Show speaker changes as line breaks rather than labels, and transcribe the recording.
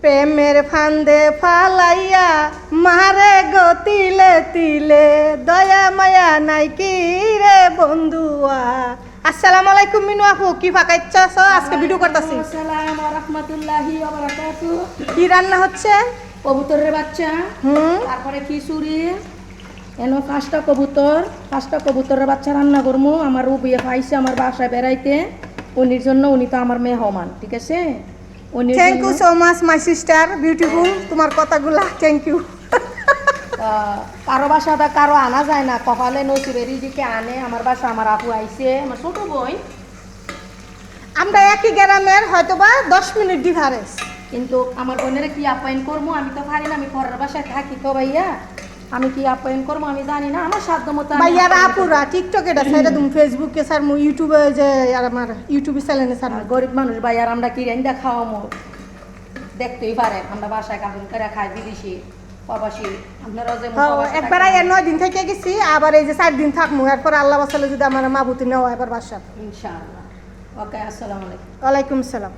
প্রেমের ফান্দে ফালাইয়া মারে গো তিলে তিলে দয়া মায়া নাই কি রে বন্ধুয়া। আসসালামু আলাইকুম মিনু আপু, কি ফাঁকাইচ্ছাছ? আজকে ভিডিও করতেছি।
আসসালামু রাহমাতুল্লাহি ওয়া বারাকাতুহু।
কি রান্না হচ্ছে?
কবুতরের বাচ্চা, তারপরে খিচুড়ি, এনো পাঁচটা কবুতরের বাচ্চা রান্না করবো। আমার রুবিয়ে পাইছে আমার বাসায় বেড়াইতে, উনির জন্য। উনি তো আমার মেহমান, ঠিক আছে?
Thank you so much my sister beautiful, তোমার কথাগুলা থ্যাংক ইউ।
কারো বাসাটা কারো আনা যায় না, কপালে নসিবের রিজিকে আনে। আমার বাসা আমার আপু আইছে, আমার ছোট বোন।
আমরা একই গ্রামের, হয়তোবা 10 মিনিট ডিফারেন্স,
কিন্তু আমার বোনের কি আপ্যায়ন করবো আমি তো পারি না। আমি পরের বাসায় থাকি তো ভাইয়া, আমি কি আপ্যায়ন করবো আমি জানি না। আমার সাধ্য মতো
ভাইয়ারা আপুরা টিকটকে সাইডে তুমি ফেসবুকে স্যার মু ইউটিউবে যে আর আমার ইউটিউবে চ্যানেলে স্যার
গরিব মানুষ ভাই, আর আমরা কি রেন্দা খাওয়ামো দেখতেই পারেন। আমরা বাসায় কাপড় করে খাই, বিদেশি প্রবাসী। আপনারা যে
একবার 9 দিন থেকে গেছি, আবার এই যে 4 দিন থাকবো। এরপর আল্লাহ বাসালে যদি আমার মাবুতি নেওয়া এবার বাসা।
ইনশাআল্লাহ। ওকে, আসসালামু আলাইকুম।
ওয়ালাইকুম সালাম।